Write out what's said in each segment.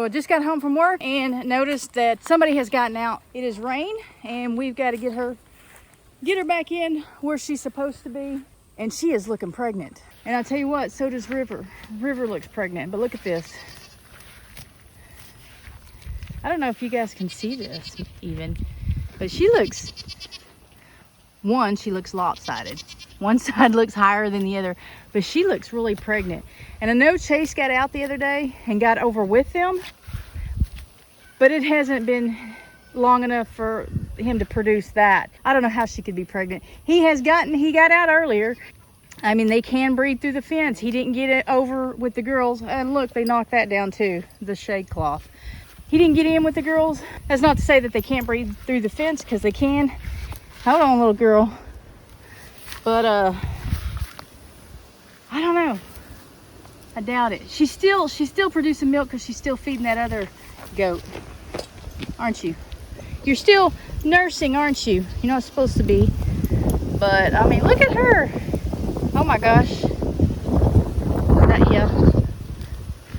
I just got home from work and noticed that somebody has gotten out. It is rain and we've got to get her back in where she's supposed to be. And she is looking pregnant. And I'll tell you what, so does River. River looks pregnant, but look at this. I don't know if you guys can see this even, but she looks lopsided. One side looks higher than the other, but she looks really pregnant. And I know Chase got out the other day and got over with them, but it hasn't been long enough for him to produce that. I don't know how she could be pregnant. He got out earlier. I mean, they can breathe through the fence. He didn't get it over with the girls. And look, they knocked that down too, the shade cloth. He didn't get in with the girls. That's not to say that they can't breathe through the fence, because they can. Hold on, little girl. But I don't know. I doubt it. She's still producing milk because she's still feeding that other goat, aren't you? You're still nursing, aren't you? You're not supposed to be. But I mean, look at her. Oh my gosh. Yeah.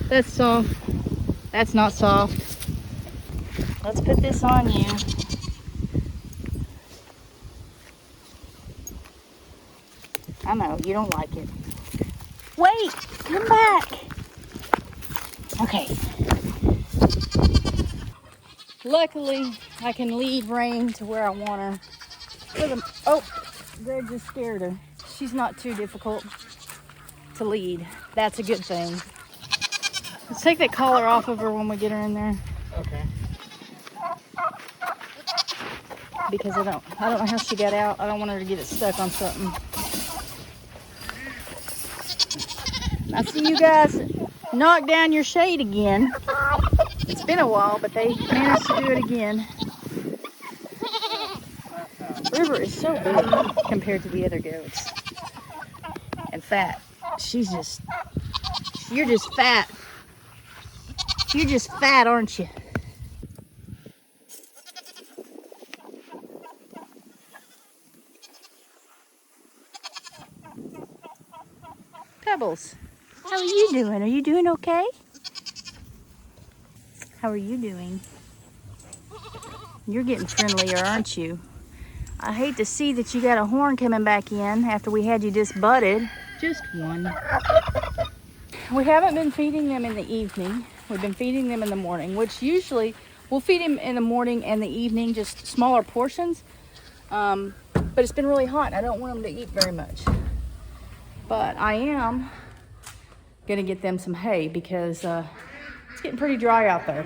That's soft. That's not soft. Let's put this on you. I know, you don't like it. Wait, come back. Okay. Luckily, I can lead Rain to where I want her. Oh, Greg just scared her. She's not too difficult to lead. That's a good thing. Let's take that collar off of her when we get her in there. Okay. Because I don't know how she got out. I don't want her to get it stuck on something. I see you guys knock down your shade again. It's been a while, but they managed to do it again. River is so big compared to the other goats. And fat. You're just fat. You're just fat, aren't you? Pebbles, how are you doing? Are you doing okay? How are you doing? You're getting friendlier, aren't you? I hate to see that you got a horn coming back in after we had you just butted. Just one. We haven't been feeding them in the evening. We've been feeding them in the morning, which usually we'll feed them in the morning and the evening, just smaller portions. But it's been really hot and I don't want them to eat very much. But I am gonna get them some hay because it's getting pretty dry out there.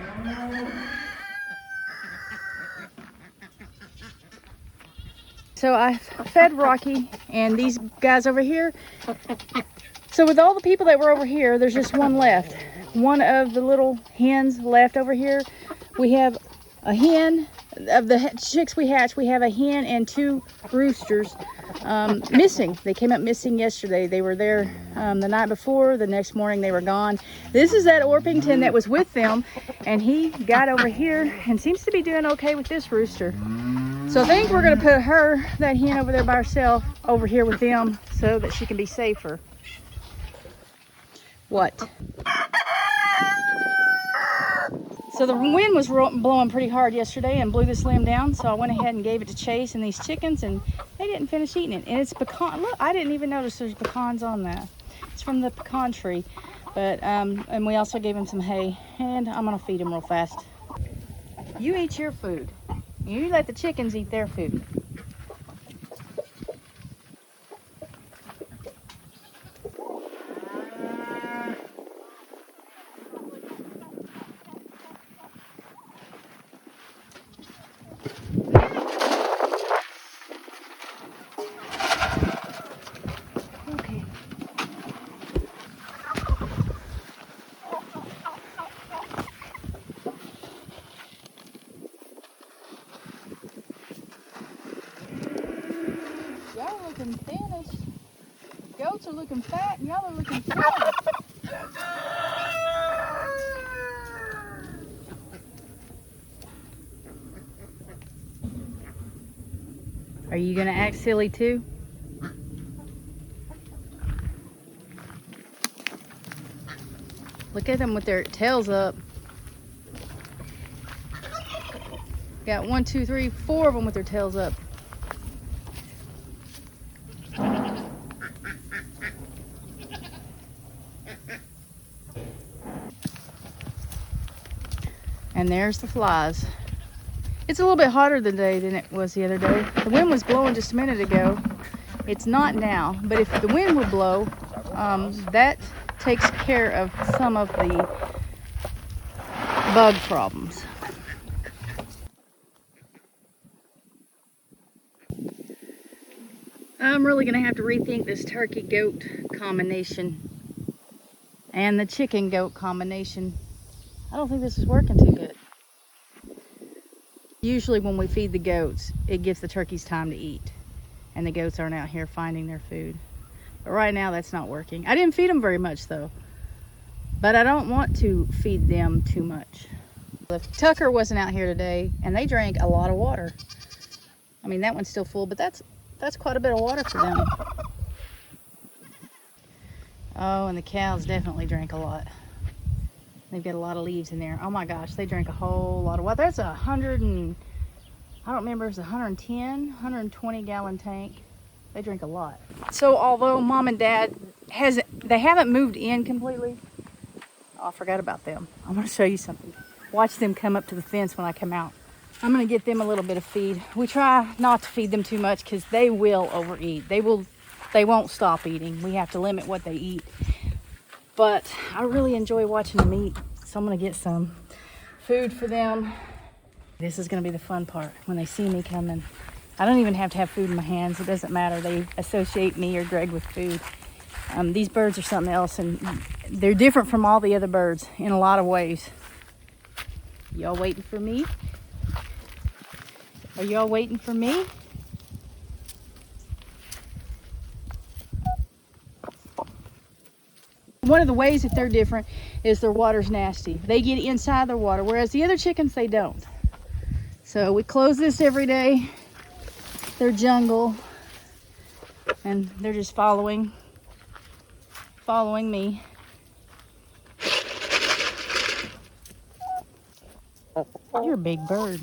So I fed Rocky and these guys over here. So with all the people that were over here, there's just one left. One of the little hens left over here. We have a hen. Of the chicks we hatched, we have a hen and two roosters missing. They came up missing yesterday. They were there the night before. The next morning they were gone. This is that Orpington that was with them, and he got over here and seems to be doing okay with this rooster. So I think we're going to put that hen over there by herself, over here with them, so that she can be safer. What? So the wind was blowing pretty hard yesterday and blew this limb down, so I went ahead and gave it to Chase and these chickens, and they didn't finish eating it. And it's pecan. Look, I didn't even notice there's pecans on that. It's from the pecan tree. But and we also gave them some hay, and I'm gonna feed them real fast. You eat your food. You let the chickens eat their food. Y'all are looking thinnish. Goats are looking fat and y'all are looking thin. Are you gonna act silly too? Look at them with their tails up. Got 1, 2, 3, 4 of them with their tails up. And there's the flies. It's a little bit hotter today than it was the other day. The wind was blowing just a minute ago. It's not now, but if the wind would blow, that takes care of some of the bug problems. I'm really gonna have to rethink this turkey-goat combination and the chicken-goat combination. I don't think this is working too good. Usually when we feed the goats, it gives the turkeys time to eat, and the goats aren't out here finding their food. But right now that's not working. I didn't feed them very much though, but I don't want to feed them too much. Tucker wasn't out here today, and they drank a lot of water. I mean, that one's still full, but that's quite a bit of water for them. Oh, and the cows definitely drank a lot. They've got a lot of leaves in there. Oh my gosh, they drank a whole lot of water. That's 100 and, I don't remember, it's 110, 120 gallon tank. They drink a lot. So although Mom and Dad they haven't moved in completely. Oh, I forgot about them. I want to show you something. Watch them come up to the fence when I come out. I'm gonna get them a little bit of feed. We try not to feed them too much because they will overeat. They won't stop eating. We have to limit what they eat. But I really enjoy watching them eat, so I'm gonna get some food for them. This is gonna be the fun part when they see me coming. I don't even have to have food in my hands. It doesn't matter. They associate me or Greg with food. These birds are something else, and they're different from all the other birds in a lot of ways. Y'all waiting for me? Are y'all waiting for me? One of the ways that they're different is their water's nasty. They get inside their water, whereas the other chickens, they don't. So we close this every day. They're jungle, and they're just following me. You're a big bird.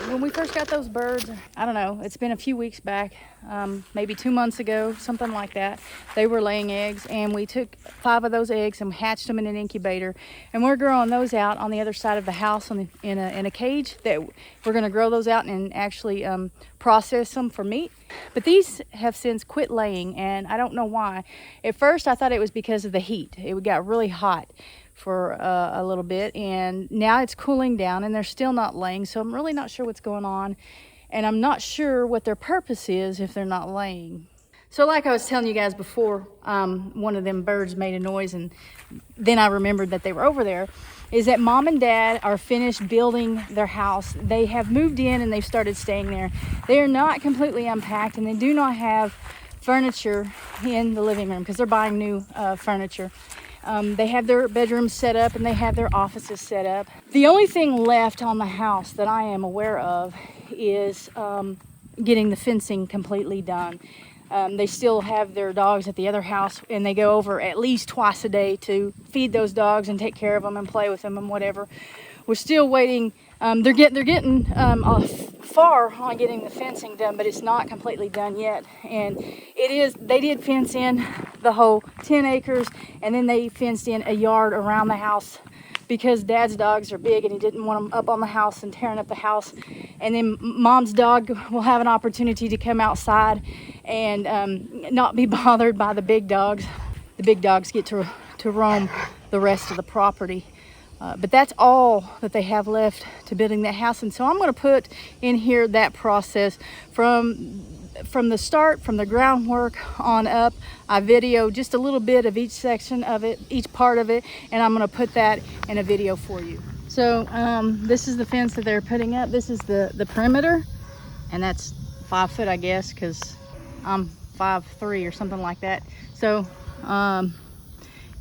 When we first got those birds, I don't know, it's been a few weeks back, maybe 2 months ago, something like that. They were laying eggs, and we took 5 of those eggs and hatched them in an incubator, and we're growing those out on the other side of the house in a cage that we're going to grow those out and actually process them for meat. But these have since quit laying, and I don't know why. At first I thought it was because of the heat. It got really hot for a little bit, and now it's cooling down and they're still not laying, so I'm really not sure what's going on, and I'm not sure what their purpose is if they're not laying. So like I was telling you guys before, one of them birds made a noise, and then I remembered that they were over there, is that Mom and Dad are finished building their house. They have moved in and they've started staying there. They are not completely unpacked, and they do not have furniture in the living room because they're buying new furniture. They have their bedrooms set up and they have their offices set up. The only thing left on the house that I am aware of is getting the fencing completely done. They still have their dogs at the other house, and they go over at least twice a day to feed those dogs and take care of them and play with them and whatever. We're still waiting. They're getting far on getting the fencing done, but it's not completely done yet. And they did fence in the whole 10 acres, and then they fenced in a yard around the house because Dad's dogs are big and he didn't want them up on the house and tearing up the house. And then Mom's dog will have an opportunity to come outside and not be bothered by the big dogs. The big dogs get to roam the rest of the property. But that's all that they have left to building that house. And so I'm going to put in here that process from the start, from the groundwork on up. I video just a little bit of each section of it, each part of it, and I'm going to put that in a video for you. So this is the fence that they're putting up. This is the perimeter, and that's 5 foot, I guess, because I'm 5'3" or something like that. So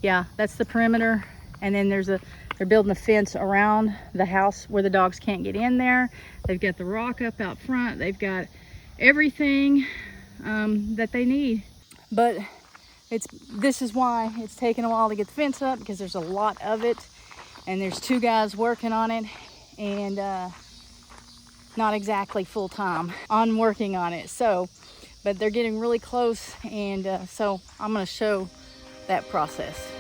yeah, that's the perimeter, and then there's a They're building a fence around the house where the dogs can't get in there. They've got the rock up out front. They've got everything that they need. But this is why it's taken a while to get the fence up, because there's a lot of it, and there's 2 guys working on it, and not exactly full time on working on it. So, but they're getting really close, and so I'm going to show that process.